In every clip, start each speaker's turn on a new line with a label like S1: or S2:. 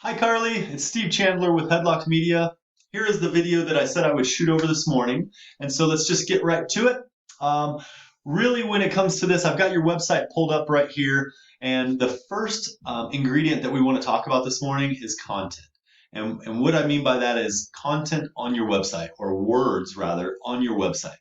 S1: Hi Carly, it's Steve Chandler with Headlocked Media. Here is the video that I said I would shoot over this morning. And so let's just get right to it. Um, Really, when it comes to this, I've got your website pulled up right here. And the first ingredient that we want to talk about this morning is content. And what I mean by that is content on your website, or words rather, on your website.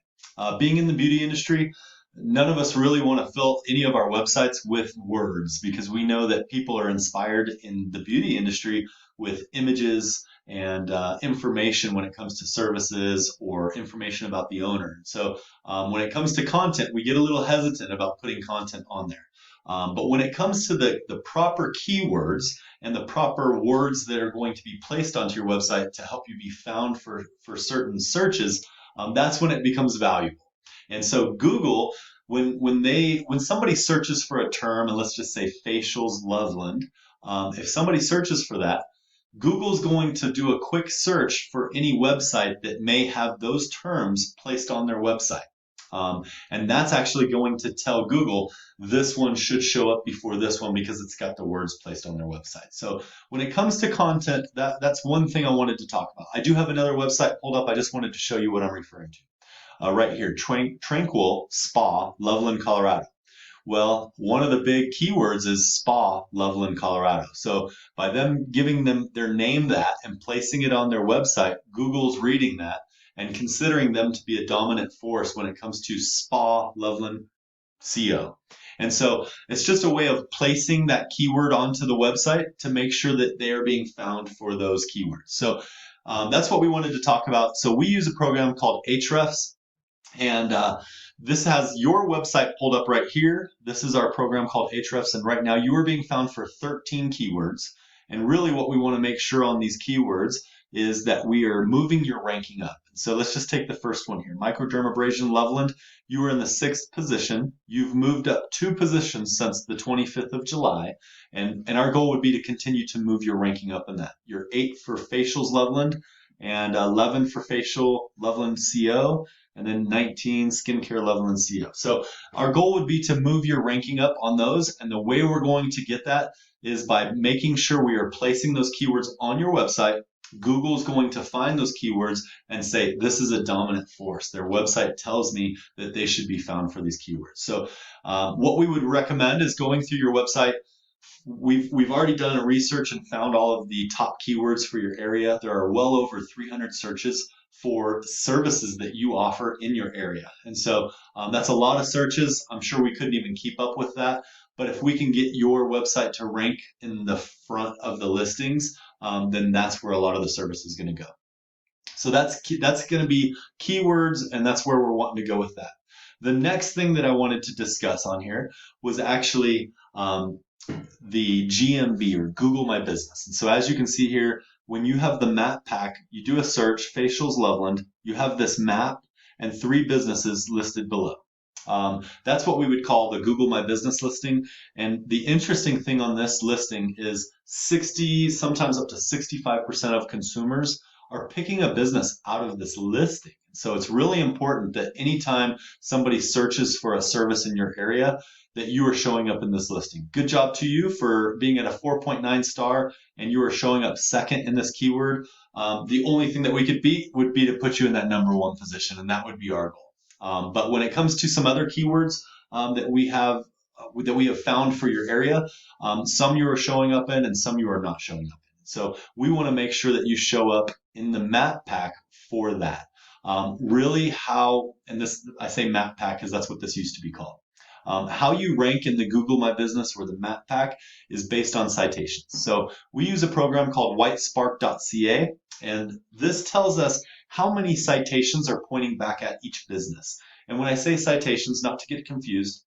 S1: Being in the beauty industry, none of us really want to fill any of our websites with words because we know that people are inspired in the beauty industry with images and information when it comes to services or information about the owner. So when it comes to content, we get a little hesitant about putting content on there. But when it comes to the proper keywords and the proper words that are going to be placed onto your website to help you be found for certain searches, that's when it becomes valuable. And so Google, when somebody searches for a term, and let's just say facials Loveland, if somebody searches for that, Google's going to do a quick search for any website that may have those terms placed on their website. And that's actually going to tell Google this one should show up before this one because it's got the words placed on their website. So when it comes to content, that's one thing I wanted to talk about. I do have another website pulled up. I just wanted to show you what I'm referring to. Right here, Tranquil Spa, Loveland, Colorado. Well, one of the big keywords is Spa, Loveland, Colorado. So by them giving them their name that and placing it on their website, Google's reading that and considering them to be a dominant force when it comes to Spa, Loveland CO. And so it's just a way of placing that keyword onto the website to make sure that they are being found for those keywords. So that's what we wanted to talk about. So we use a program called AHREFS. And this has your website pulled up right here. This is our program called AHREFS, and right now you are being found for 13 keywords. And really what we want to make sure on these keywords is that we are moving your ranking up. So let's just take the first one here. Microdermabrasion Loveland, you are in the 6th position. You've moved up 2 positions since the 25th of July. And our goal would be to continue to move your ranking up in that. You're 8 for facials Loveland and 11 for facial Loveland CO, and then 19 skincare Loveland CO. So our goal would be to move your ranking up on those, and the way we're going to get that is by making sure we are placing those keywords on your website. Google's going to find those keywords and say, this is a dominant force. Their website tells me that they should be found for these keywords. So what we would recommend is going through your website. We've already done a research and found all of the top keywords for your area. There are well over 300 searches for services that you offer in your area. And so that's a lot of searches. I'm sure we couldn't even keep up with that. But if we can get your website to rank in the front of the listings, then that's where a lot of the service is going to go. So that's going to be keywords, and that's where we're wanting to go with that. The next thing that I wanted to discuss on here was actually the GMB, or Google My Business. And so as you can see here, when you have the map pack, you do a search, facials Loveland, you have this map and 3 businesses listed below. That's what we would call the Google My Business listing. And the interesting thing on this listing is 60, sometimes up to 65% of consumers are picking a business out of this listing. So it's really important that anytime somebody searches for a service in your area, that you are showing up in this listing. Good job to you for being at a 4.9 star, and you are showing up second in this keyword. The only thing that we could beat would be to put you in that #1 position, and that would be our goal. But when it comes to some other keywords that we have found for your area, some you are showing up in and some you are not showing up in. So we want to make sure that you show up in the map pack for that. Really how, and this, I say map pack because that's what this used to be called. How you rank in the Google My Business or the map pack is based on citations. So we use a program called whitespark.ca, and this tells us how many citations are pointing back at each business. And when I say citations, not to get confused,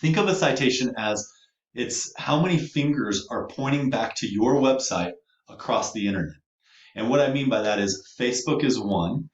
S1: think of a citation as it's how many fingers are pointing back to your website across the internet. And what I mean by that is Facebook is one,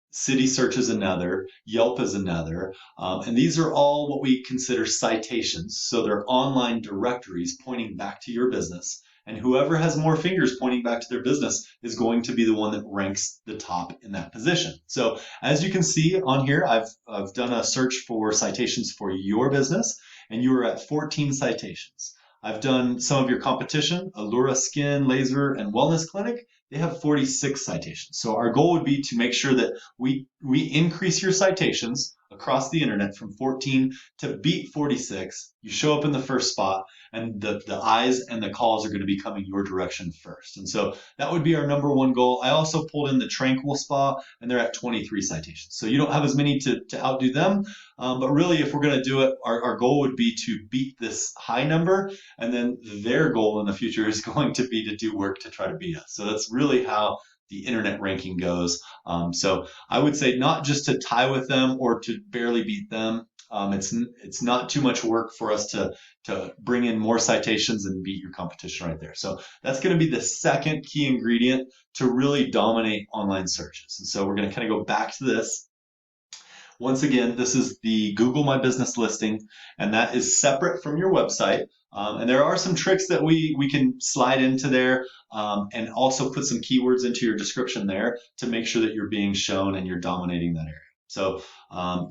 S1: City Search is another, Yelp is another, and these are all what we consider citations. So they're online directories pointing back to your business. And whoever has more fingers pointing back to their business is going to be the one that ranks the top in that position. So as you can see on here, I've done a search for citations for your business, and you are at 14 citations. I've done some of your competition, Allura Skin, Laser, and Wellness Clinic. They have 46 citations. So our goal would be to make sure that we increase your citations across the internet from 14 to beat 46. You show up in the first spot, and the eyes and the calls are going to be coming your direction first. And so that would be our number one goal. I also pulled in the Tranquil Spa, and they're at 23 citations. So you don't have as many to outdo them. But really, if we're going to do it, our goal would be to beat this high number. And then their goal in the future is going to be to do work to try to beat us. So that's really how the internet ranking goes. So I would say not just to tie with them or to barely beat them. It's not too much work for us to bring in more citations and beat your competition right there. So that's going to be the second key ingredient to really dominate online searches. And so we're going to kind of go back to this. Once again, this is the Google My Business listing, and that is separate from your website. And there are some tricks that we can slide into there, and also put some keywords into your description there to make sure that you're being shown and you're dominating that area. So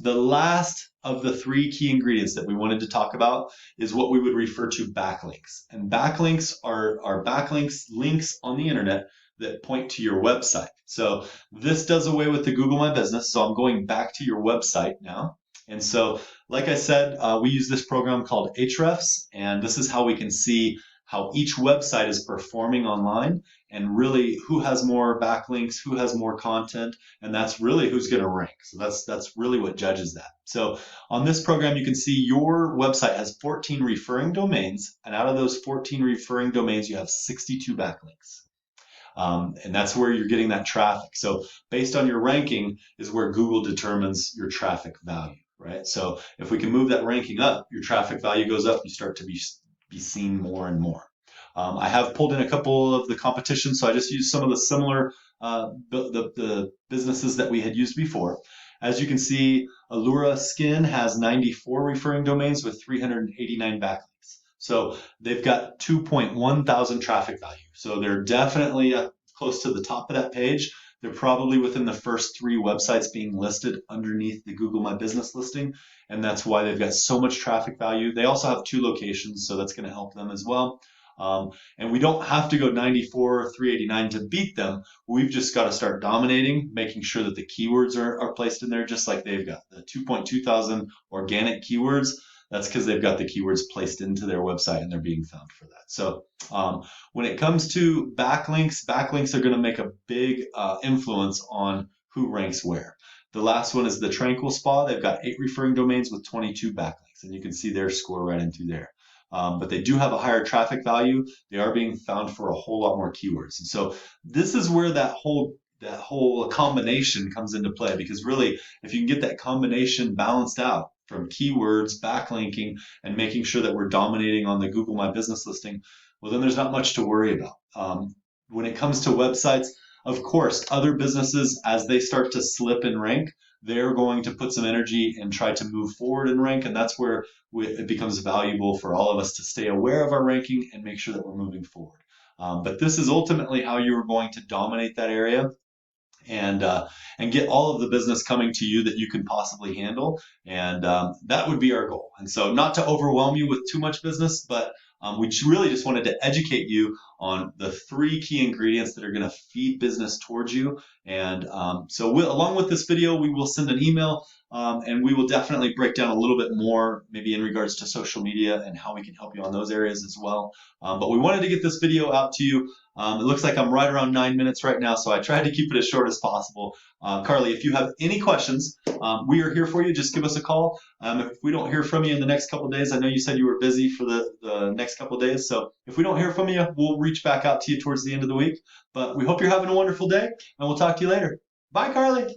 S1: the last of the three key ingredients that we wanted to talk about is what we would refer to backlinks. And backlinks are backlinks, links on the internet that point to your website. So this does away with the Google My Business. So I'm going back to your website now. And so, like I said, we use this program called AHREFS, and this is how we can see how each website is performing online and really who has more backlinks, who has more content, and that's really who's going to rank. So that's really what judges that. So on this program, you can see your website has 14 referring domains, and out of those 14 referring domains, you have 62 backlinks. And that's where you're getting that traffic. So based on your ranking is where Google determines your traffic value, right? So if we can move that ranking up, your traffic value goes up, you start to be seen more and more. I have pulled in a couple of the competition, so I just used some of the similar the businesses that we had used before. As you can see, Allura Skin has 94 referring domains with 389 backlinks. So they've got 2.1 thousand traffic value. So they're definitely close to the top of that page. They're probably within the first 3 websites being listed underneath the Google My Business listing. And that's why they've got so much traffic value. They also have 2 locations, so that's going to help them as well. And we don't have to go 94 or 389 to beat them. We've just got to start dominating, making sure that the keywords are placed in there just like they've got. The 2.2 thousand organic keywords, that's because they've got the keywords placed into their website and they're being found for that. So when it comes to backlinks, backlinks are going to make a big influence on who ranks where. The last one is the Tranquil Spa. They've got 8 referring domains with 22 backlinks, and you can see their score right into there. But they do have a higher traffic value. They are being found for a whole lot more keywords. And so this is where that whole combination comes into play, because really, if you can get that combination balanced out from keywords, backlinking, and making sure that we're dominating on the Google My Business listing, well, then there's not much to worry about. When it comes to websites, of course, other businesses, as they start to slip in rank, they're going to put some energy and try to move forward in rank, and that's where it becomes valuable for all of us to stay aware of our ranking and make sure that we're moving forward. But this is ultimately how you're going to dominate that area and get all of the business coming to you that you can possibly handle. And that would be our goal. And so not to overwhelm you with too much business, but we really just wanted to educate you on the 3 key ingredients that are going to feed business towards you. And so along with this video, we will send an email and we will definitely break down a little bit more, maybe in regards to social media and how we can help you on those areas as well. But we wanted to get this video out to you. It looks like I'm right around 9 minutes right now, so I tried to keep it as short as possible. Carly, if you have any questions, we are here for you. Just give us a call. If we don't hear from you in the next couple of days, I know you said you were busy for the next couple of days, so if we don't hear from you, we'll reach back out to you towards the end of the week. But we hope you're having a wonderful day, and we'll talk to you later. Bye, Carly.